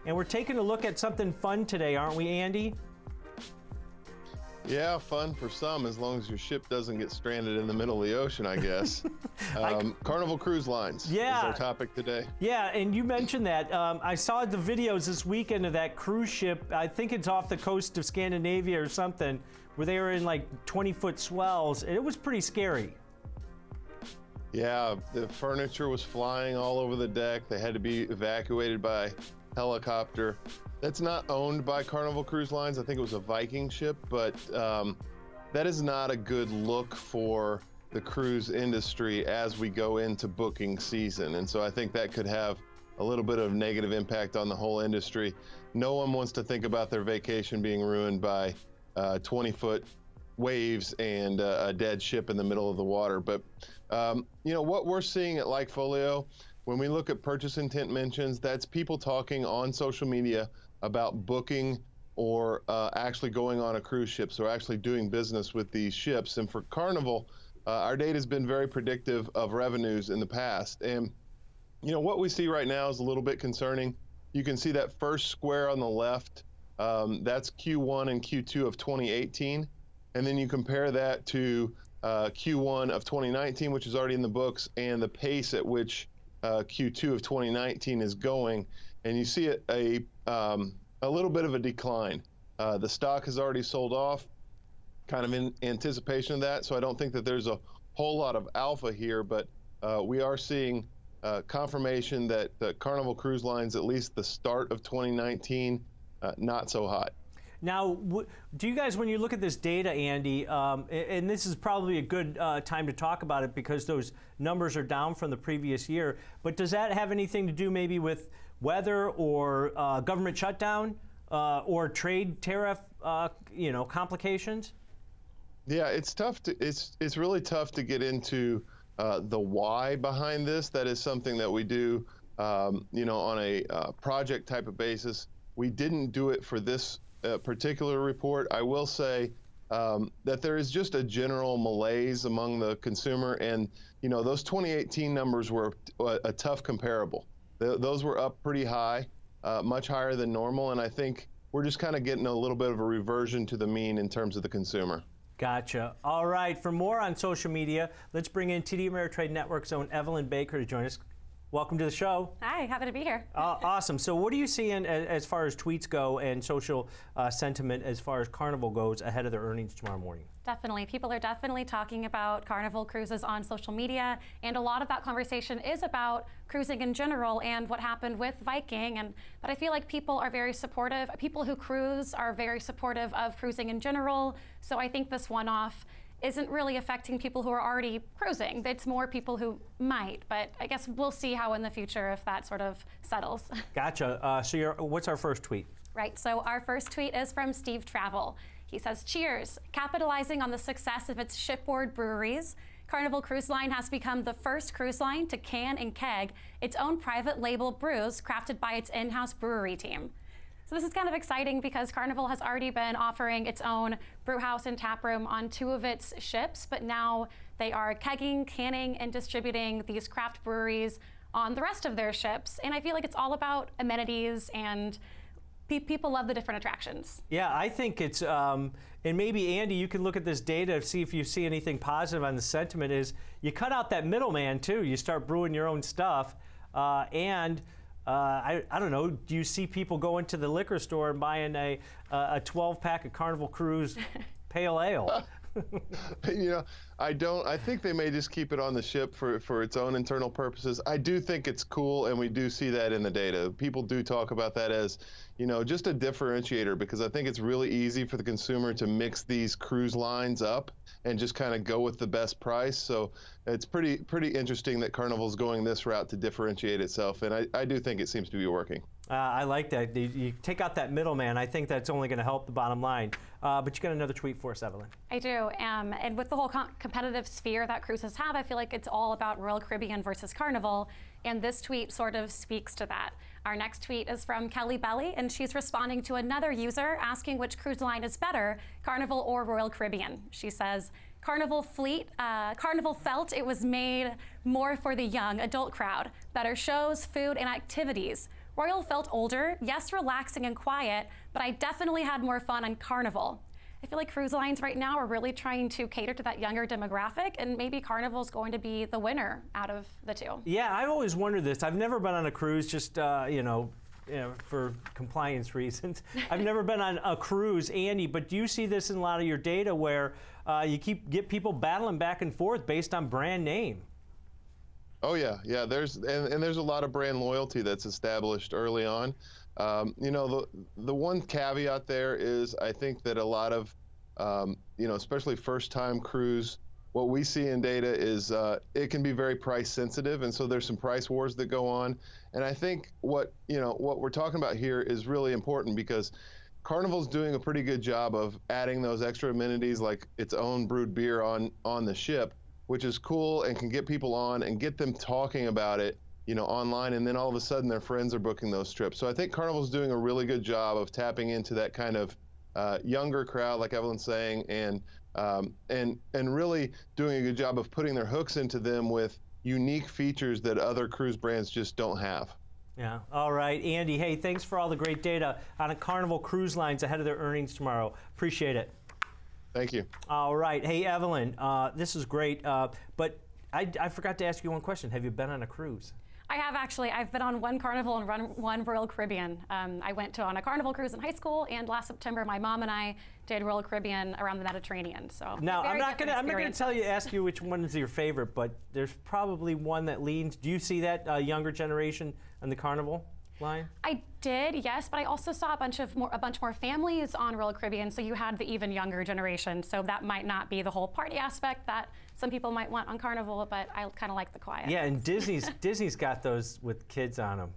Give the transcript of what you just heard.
And we're taking a look at something fun today, aren't we, Andy? Yeah, fun for some, as long as your ship doesn't get stranded in the middle of the ocean, I guess. Carnival Cruise Lines is our topic today. Yeah, and you mentioned that. I saw the videos this weekend of that cruise ship. I think it's off the coast of Scandinavia or something, where they were in like 20-foot swells. And it was pretty scary. Yeah, the furniture was flying all over the deck. They had to be evacuated by helicopter. That's not owned by Carnival Cruise Lines. I think it was a Viking ship, but that is not a good look for the cruise industry as we go into booking season. And so I think that could have a little bit of negative impact on the whole industry. No one wants to think about their vacation being ruined by 20-foot waves and a dead ship in the middle of the water. But you know, what we're seeing at LikeFolio, when we look at purchase intent mentions, that's people talking on social media about booking or actually going on a cruise ship, so actually doing business with these ships. And for Carnival, our data has been very predictive of revenues in the past. And you know, what we see right now is a little bit concerning. You can see that first square on the left, that's Q1 and Q2 of 2018. And then you compare that to Q1 of 2019, which is already in the books, and the pace at which Q2 of 2019 is going, and you see a little bit of a decline. The stock has already sold off, kind of in anticipation of that, so I don't think that there's a whole lot of alpha here, but we are seeing confirmation that the Carnival Cruise Lines, at least the start of 2019, not so hot. Now, do you guys, when you look at this data, Andy, and this is probably a good time to talk about it because those numbers are down from the previous year, but does that have anything to do maybe with weather or government shutdown or trade tariff, you know, complications? Yeah, it's tough to, it's really tough to get into the why behind this. That is something that we do, you know, on a project type of basis. We didn't do it for this particular report. I will say that there is just a general malaise among the consumer, and you know, those 2018 numbers were a tough comparable. Those were up pretty high, much higher than normal, and I think we're just kind of getting a little bit of a reversion to the mean in terms of the consumer. Gotcha. All right, for more on social media, let's bring in TD Ameritrade Network's own Evelyn Baker to join us. Welcome to the show. Hi, happy to be here. Awesome. So what are you seeing as far as tweets go and social sentiment as far as Carnival goes ahead of their earnings tomorrow morning? Definitely. People are definitely talking about Carnival Cruises on social media, and a lot of that conversation is about cruising in general and what happened with Viking. But I feel like people are very supportive. People who cruise are very supportive of cruising in general. So I think this one-off isn't really affecting people who are already cruising. It's more people who might, but I guess we'll see how in the future if that sort of settles. Gotcha. So what's our first tweet? Right, so our first tweet is from Steve Travel. He says, cheers. Capitalizing on the success of its shipboard breweries, Carnival Cruise Line has become the first cruise line to can and keg its own private label brews crafted by its in-house brewery team. So this is kind of exciting because Carnival has already been offering its own brew house and tap room on 2 of its ships, but now they are kegging, canning, and distributing these craft breweries on the rest of their ships. And I feel like it's all about amenities, and people love the different attractions. Yeah, I think it's, and maybe Andy, you can look at this data, see if you see anything positive on the sentiment, is you cut out that middleman too. You start brewing your own stuff, and I don't know, do you see people going to the liquor store and buying a 12-pack of Carnival Cruise Pale Ale? You know, I don't. I think they may just keep it on the ship for its own internal purposes. I do think it's cool, and we do see that in the data. People do talk about that as, you know, just a differentiator, because I think it's really easy for the consumer to mix these cruise lines up and just kind of go with the best price. So it's pretty interesting that Carnival's going this route to differentiate itself, and I do think it seems to be working. I like that. You take out that middleman. I think that's only going to help the bottom line. But you got another tweet for us, Evelyn. I do. And with the whole competitive sphere that cruises have, I feel like it's all about Royal Caribbean versus Carnival. And this tweet sort of speaks to that. Our next tweet is from Kelly Belly, and she's responding to another user asking which cruise line is better, Carnival or Royal Caribbean. She says, Carnival felt it was made more for the young adult crowd. Better shows, food, and activities. Royal felt older, yes, relaxing and quiet, but I definitely had more fun on Carnival. I feel like cruise lines right now are really trying to cater to that younger demographic, and maybe Carnival's going to be the winner out of the two. Yeah, I've always wondered this. I've never been on a cruise, just for compliance reasons. I've never been on a cruise, Andy, but do you see this in a lot of your data where you get people battling back and forth based on brand name? Oh yeah, yeah. There's a lot of brand loyalty that's established early on. The one caveat there is I think that a lot of especially first-time cruise, what we see in data is it can be very price sensitive, and so there's some price wars that go on. And I think what we're talking about here is really important because Carnival's doing a pretty good job of adding those extra amenities like its own brewed beer on the ship, which is cool and can get people on and get them talking about it, online, and then all of a sudden their friends are booking those trips. So I think Carnival's doing a really good job of tapping into that kind of younger crowd, like Evelyn's saying, and really doing a good job of putting their hooks into them with unique features that other cruise brands just don't have. Yeah. All right, Andy. Hey, thanks for all the great data on a Carnival Cruise Lines ahead of their earnings tomorrow. Appreciate it. Thank you. All right. Hey, Evelyn, this is great, but I forgot to ask you one question. Have you been on a cruise? I have actually. I've been on one Carnival and one Royal Caribbean. I went on a Carnival cruise in high school, and last September my mom and I did Royal Caribbean around the Mediterranean. So now I'm not gonna ask you which one is your favorite, but there's probably one that leans. Do you see that younger generation on the Carnival line? I did, yes, but I also saw a bunch more families on Royal Caribbean, so you had the even younger generation. So that might not be the whole party aspect that some people might want on Carnival, but I kind of like the quiet. Yeah, and Disney's got those with kids on them.